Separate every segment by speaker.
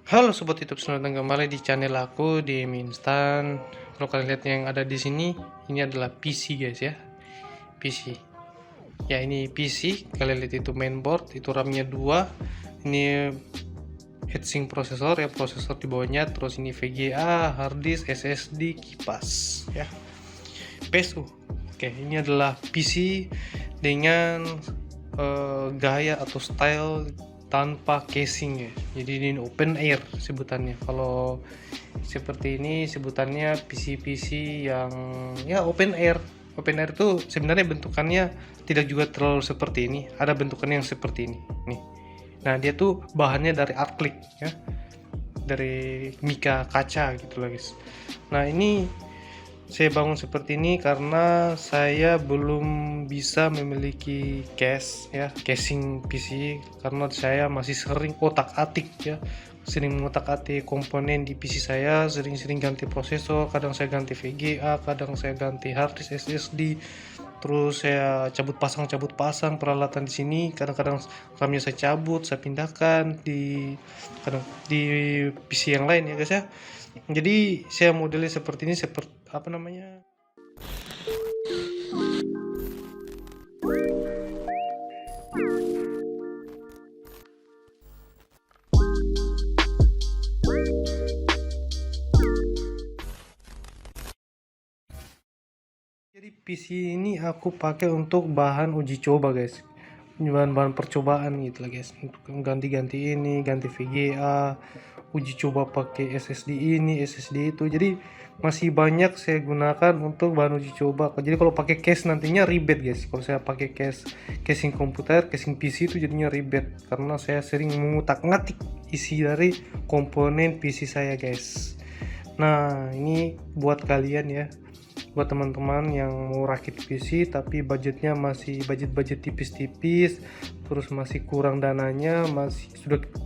Speaker 1: Halo sobat YouTube, selamat datang kembali di channel aku di Instan. Kalau kalian lihat yang ada di sini, ini adalah PC guys ya. PC. Ya ini PC, kalian lihat itu mainboard, itu RAM-nya 2. Ini heatsink prosesor ya, prosesor di bawahnya, terus ini VGA, hard disk, SSD, kipas ya. PSU. Oke, ini adalah PC dengan gaya atau style tanpa casing ya. Jadi ini open air sebutannya. Kalau seperti ini sebutannya PC-PC yang ya open air. Open air itu sebenarnya bentukannya tidak juga terlalu seperti ini. Ada bentukannya yang seperti ini. Nih. Nah, dia tuh bahannya dari acrylic ya. Dari mika kaca gitu lah guys. Nah, ini saya bangun seperti ini karena saya belum bisa memiliki casing PC, karena saya masih sering otak-atik ya, sering mengotak-atik komponen di PC saya, sering-sering ganti prosesor, kadang saya ganti VGA, kadang saya ganti hard disk SSD, terus saya cabut pasang peralatan di sini, kadang-kadang RAM-nya saya cabut, saya pindahkan kadang di PC yang lain ya guys ya. Jadi saya modelnya seperti ini, seperti apa namanya, jadi PC ini aku pakai untuk bahan uji coba guys, bahan-bahan percobaan gitu lah guys, untuk ganti-ganti ini, ganti VGA, uji coba pakai SSD ini, SSD itu. Jadi masih banyak saya gunakan untuk bahan uji coba. Jadi kalau pakai case nantinya ribet guys. Kalau saya pakai casing komputer, casing PC itu jadinya ribet karena saya sering mengutak-ngatik isi dari komponen PC saya guys. Nah, ini buat kalian ya, buat teman-teman yang mau rakit PC tapi budgetnya masih budget tipis-tipis, terus masih kurang dananya,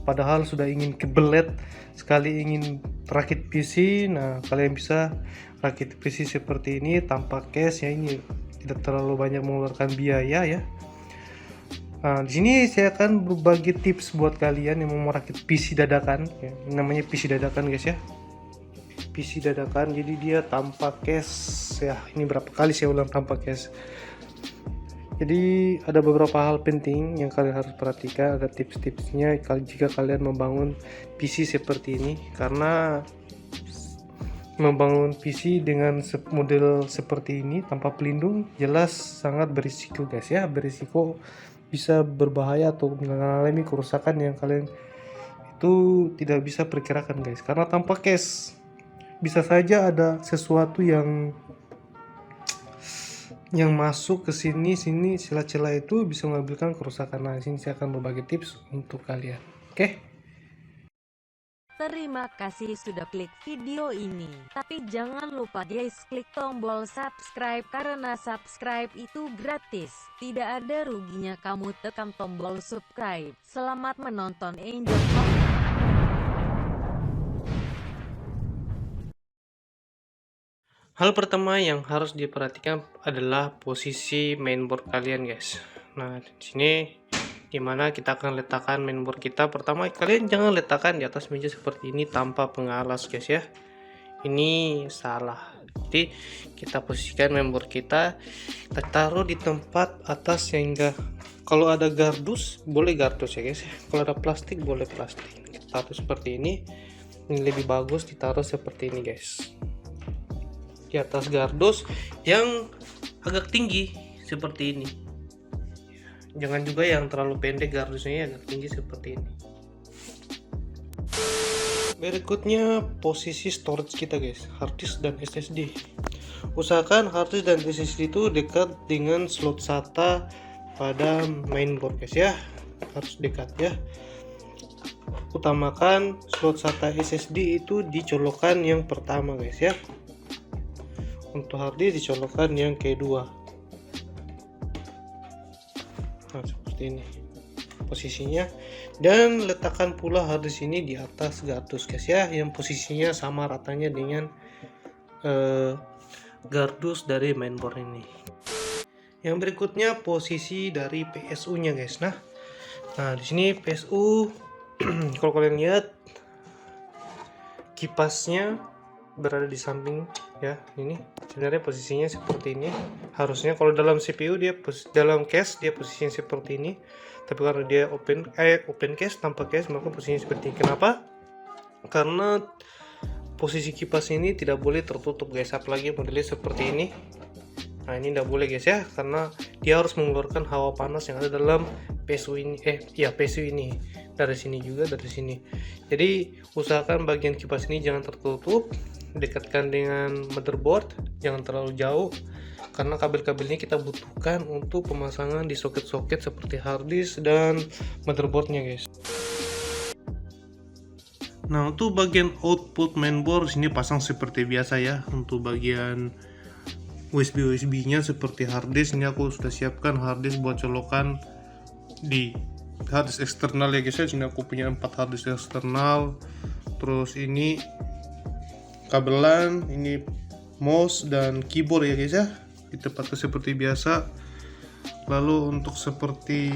Speaker 1: padahal sudah ingin kebelet sekali ingin rakit PC. Nah, kalian bisa rakit PC seperti ini tanpa case ya, ini tidak terlalu banyak mengeluarkan biaya ya. Nah, di sini saya akan berbagi tips buat kalian yang mau merakit PC dadakan ya. Namanya PC dadakan guys ya, PC dadakan, jadi dia tanpa case ya. Ini berapa kali saya ulang tanpa case. Jadi ada beberapa hal penting yang kalian harus perhatikan, ada tips-tipsnya jika kalian membangun PC seperti ini, karena membangun PC dengan model seperti ini tanpa pelindung jelas sangat berisiko guys ya, berisiko bisa berbahaya atau mengalami kerusakan yang kalian itu tidak bisa perkirakan guys. Karena tanpa case bisa saja ada sesuatu yang masuk ke sini celah-celah itu bisa mengakibatkan kerusakan. Nah, sini saya akan berbagi tips untuk kalian. Oke.
Speaker 2: Terima kasih sudah klik video ini. Tapi jangan lupa guys, klik tombol subscribe karena subscribe itu gratis. Tidak ada ruginya kamu tekan tombol subscribe. Selamat menonton, enjoy.
Speaker 1: Hal pertama yang harus diperhatikan adalah posisi mainboard kalian guys. Nah, di sini dimana kita akan letakkan mainboard kita. Pertama, kalian jangan letakkan di atas meja seperti ini tanpa pengalas guys ya, ini salah. Jadi kita posisikan mainboard kita taruh di tempat atas sehingga kalau ada gardus boleh gardus ya guys, kalau ada plastik boleh plastik. Kita taruh seperti ini lebih bagus ditaruh seperti ini guys, di atas gardus yang agak tinggi seperti ini. Jangan juga yang terlalu pendek gardusnya, agak tinggi seperti ini. Berikutnya posisi storage kita guys, hard disk dan SSD. Usahakan hard disk dan SSD itu dekat dengan slot SATA pada mainboard guys ya, harus dekat ya. Utamakan slot SATA SSD itu dicolokkan yang pertama guys ya. Untuk hard disk dicolokkan yang kedua. Nah, seperti ini posisinya, dan letakkan pula hard disk ini di atas gardus guys ya, yang posisinya sama ratanya dengan gardus dari mainboard ini. Yang berikutnya posisi dari PSU nya guys. Nah di sini PSU kalau kalian lihat kipasnya berada di samping ya. Ini sebenarnya posisinya seperti ini. Harusnya kalau dalam CPU dia dalam case dia posisinya seperti ini, tapi karena dia open case tanpa case maka posisinya seperti ini. Kenapa? Karena posisi kipas ini tidak boleh tertutup guys, apalagi modelnya seperti ini. Nah ini tidak boleh guys ya, karena dia harus mengeluarkan hawa panas yang ada dalam PSU ini, PSU ini dari sini juga dari sini. Jadi usahakan bagian kipas ini jangan tertutup, dekatkan dengan motherboard, jangan terlalu jauh, karena kabel-kabelnya kita butuhkan untuk pemasangan di soket-soket seperti hard disk dan motherboardnya guys. Nah untuk bagian output mainboard sini pasang seperti biasa ya. Untuk bagian USB nya seperti hard disk, ini aku sudah siapkan hard disk buat colokan di hard disk eksternal ya guys ya. Sini aku punya 4 hard disk eksternal. Terus ini kabelan, ini mouse dan keyboard ya guys ya, ditempatkan seperti biasa. Lalu untuk seperti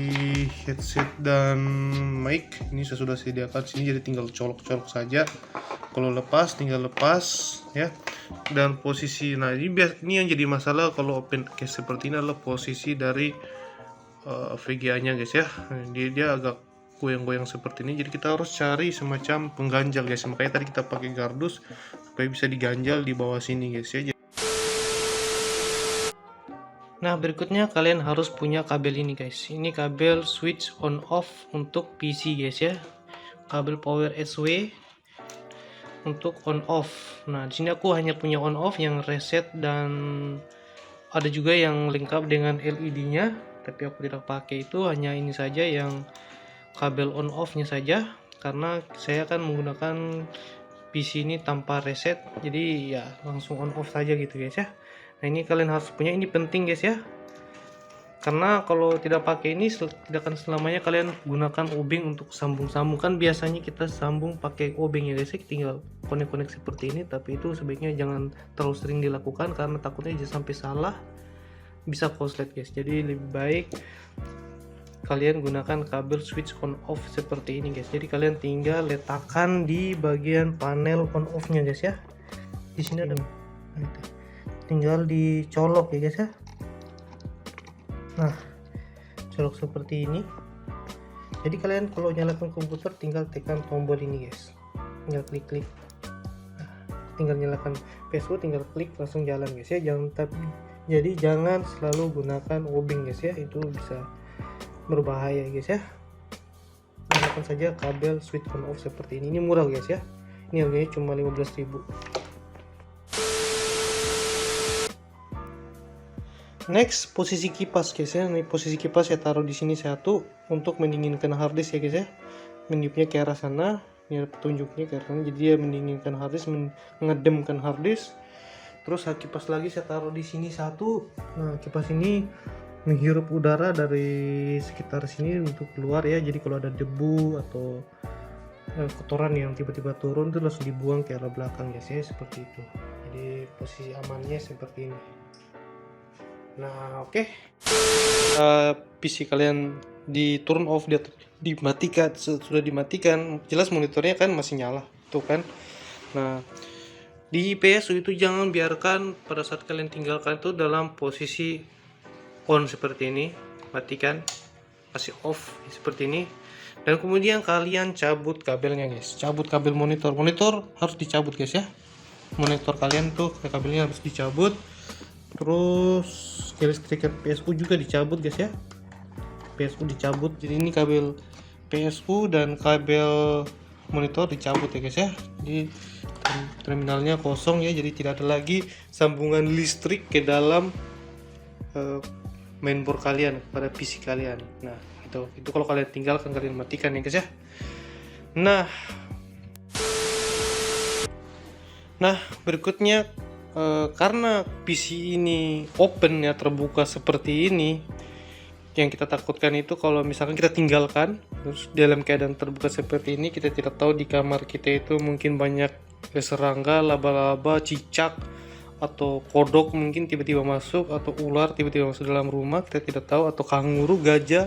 Speaker 1: headset dan mic ini saya sudah sediakan sini, jadi tinggal colok-colok saja. Kalau lepas tinggal lepas ya. Dan posisi, nah ini yang jadi masalah kalau open case seperti ini adalah posisi dari VGA nya guys ya. Dia agak goyang-goyang seperti ini, jadi kita harus cari semacam pengganjal guys. Makanya tadi kita pakai gardus supaya bisa diganjal di bawah sini guys ya. Nah berikutnya kalian harus punya kabel ini guys. Ini kabel switch on off untuk PC guys ya. Kabel power SW untuk on off. Nah di sini aku hanya punya on off yang reset, dan ada juga yang lengkap dengan LED-nya, tapi aku tidak pakai. Itu hanya ini saja yang kabel on off-nya saja, karena saya akan menggunakan PC ini tanpa reset, jadi ya langsung on off saja gitu guys ya. Nah ini kalian harus punya, ini penting guys ya, karena kalau tidak pakai ini tidak akan selamanya kalian gunakan obeng untuk sambung-sambung. Kan biasanya kita sambung pakai obeng ya guys ya, tinggal konek-konek seperti ini, tapi itu sebaiknya jangan terlalu sering dilakukan karena takutnya jangan sampai salah, bisa korslet guys. Jadi lebih baik kalian gunakan kabel switch on off seperti ini guys. Jadi kalian tinggal letakkan di bagian panel on off nya guys ya. Di sini ada, tinggal dicolok ya guys ya. Nah colok seperti ini. Jadi kalian kalau nyalakan komputer tinggal tekan tombol ini guys, tinggal klik-klik. Nah, tinggal nyalakan PSU, tinggal klik langsung jalan guys ya. Jadi jangan selalu gunakan obeng guys ya, itu bisa berbahaya guys ya. Gunakan saja kabel switch on off seperti ini. Ini murah guys ya, ini harganya cuma 15.000. Next, posisi kipas guys ya. Ini posisi kipas saya taruh di sini satu untuk mendinginkan hard disk ya guys ya. Meniupnya ke arah sana, ini ada petunjuknya ke arah sana, jadi dia mendinginkan hard disk, mengedemkan hard disk. Terus kipas lagi saya taruh di sini satu. Nah kipas ini menghirup udara dari sekitar sini untuk keluar ya. Jadi kalau ada debu atau kotoran yang tiba-tiba turun itu langsung dibuang ke arah belakang guys ya, seperti itu. Jadi posisi amannya seperti ini. Nah oke. PC kalian di turn off, dia dimatikan, sudah dimatikan, jelas monitornya kan masih nyala tuh kan. Nah di PSU itu jangan biarkan pada saat kalian tinggalkan itu dalam posisi on seperti ini, matikan, kasih off seperti ini, dan kemudian kalian cabut kabelnya guys. Cabut kabel monitor harus dicabut guys ya. Monitor kalian tuh kabelnya harus dicabut. Terus kelistrikan PSU juga dicabut guys ya. PSU dicabut, jadi ini kabel PSU dan kabel monitor dicabut ya guys ya. Jadi terminalnya kosong ya, jadi tidak ada lagi sambungan listrik ke dalam mainboard kalian pada PC kalian. Nah itu kalau kalian tinggalkan, kalian matikan ya guys ya. Nah berikutnya, karena PC ini open ya, terbuka seperti ini, yang kita takutkan itu kalau misalkan kita tinggalkan terus dalam keadaan terbuka seperti ini, kita tidak tahu di kamar kita itu mungkin banyak serangga, laba-laba, cicak, atau kodok mungkin tiba-tiba masuk, atau ular tiba-tiba masuk dalam rumah, kita tidak tahu, atau kanguru, gajah,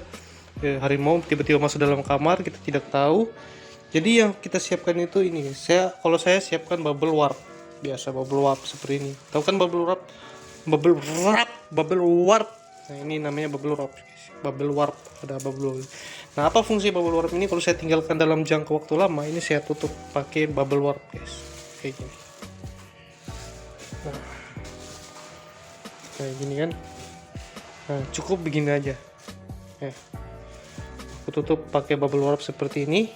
Speaker 1: harimau tiba-tiba masuk dalam kamar, kita tidak tahu. Jadi yang kita siapkan itu ini guys. Kalau saya siapkan bubble wrap. Biasa bubble wrap seperti ini. Tahu kan bubble wrap? Bubble wrap. Nah, ini namanya bubble wrap guys. Bubble wrap, ada bubble. Nah, apa fungsi bubble wrap ini? Kalau saya tinggalkan dalam jangka waktu lama, ini saya tutup pakai bubble wrap guys. Kayak gini. Nah, kayak gini kan. Nah, cukup begini aja. Aku tutup pakai bubble wrap seperti ini.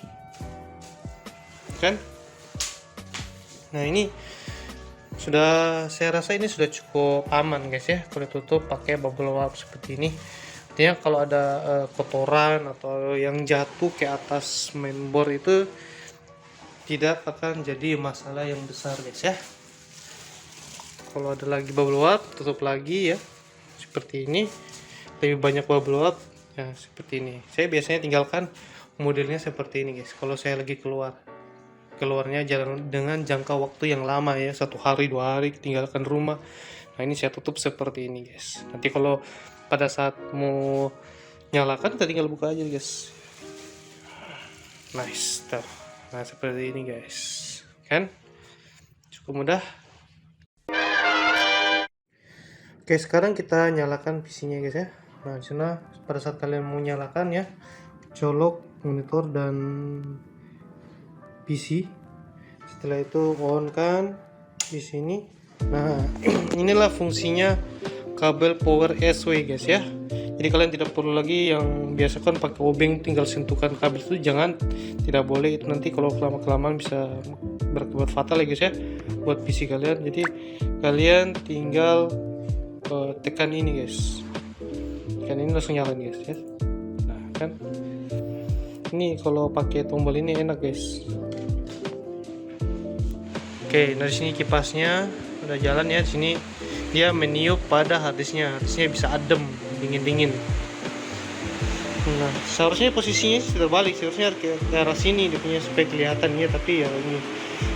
Speaker 1: Kan? Nah, ini sudah, saya rasa ini sudah cukup aman guys ya, kalau tutup pakai bubble wrap seperti ini. Artinya kalau ada kotoran atau yang jatuh ke atas mainboard itu tidak akan jadi masalah yang besar guys ya. Kalau ada lagi bubble wrap, tutup lagi ya, seperti ini. Lebih banyak bubble wrap ya, seperti ini. Saya biasanya tinggalkan modelnya seperti ini guys. Kalau saya lagi keluarnya jalan dengan jangka waktu yang lama ya, 1 hari 2 hari tinggalkan rumah. Nah, ini saya tutup seperti ini guys. Nanti kalau pada saat mau nyalakan kita tinggal buka aja guys. Nice tuh. Nah, seperti ini guys, kan cukup mudah. Oke, sekarang kita nyalakan PC-nya guys ya. Nah, di sana pada saat kalian mau nyalakan ya, colok monitor dan PC. Setelah itu on kan di sini. Nah, inilah fungsinya kabel power SW guys ya. Jadi kalian tidak perlu lagi yang biasa kan pakai obeng tinggal sentuhkan kabel itu, jangan, tidak boleh. Itu nanti kalau kelamaan bisa berakibat fatal ya guys ya buat PC kalian. Jadi kalian tinggal tekan ini guys, tekan ini langsung nyala guys ya. Nah kan, ini kalau pakai tombol ini enak guys. Oke, dari sini kipasnya udah jalan ya. Di sini dia meniup pada harddisknya bisa adem, dingin. Nah, seharusnya posisinya sudah balik, seharusnya ke arah sini dia punya supaya kelihatan ya, tapi ya ini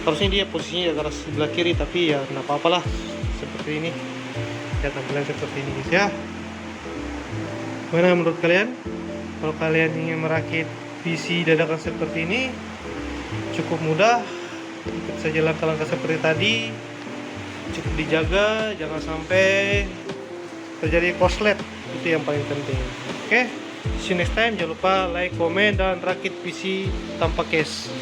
Speaker 1: harusnya dia posisinya ke arah sebelah kiri, tapi ya nggak apa-apalah seperti ini ya, tampilan seperti ini guys ya. Mana menurut kalian? Kalau kalian ingin merakit PC dadakan seperti ini, cukup mudah. Ikut saja langkah-langkah seperti tadi, cukup dijaga jangan sampai terjadi korslet, itu yang paling penting. Oke, see you next time. Jangan lupa like, komen, dan rakit PC tanpa case.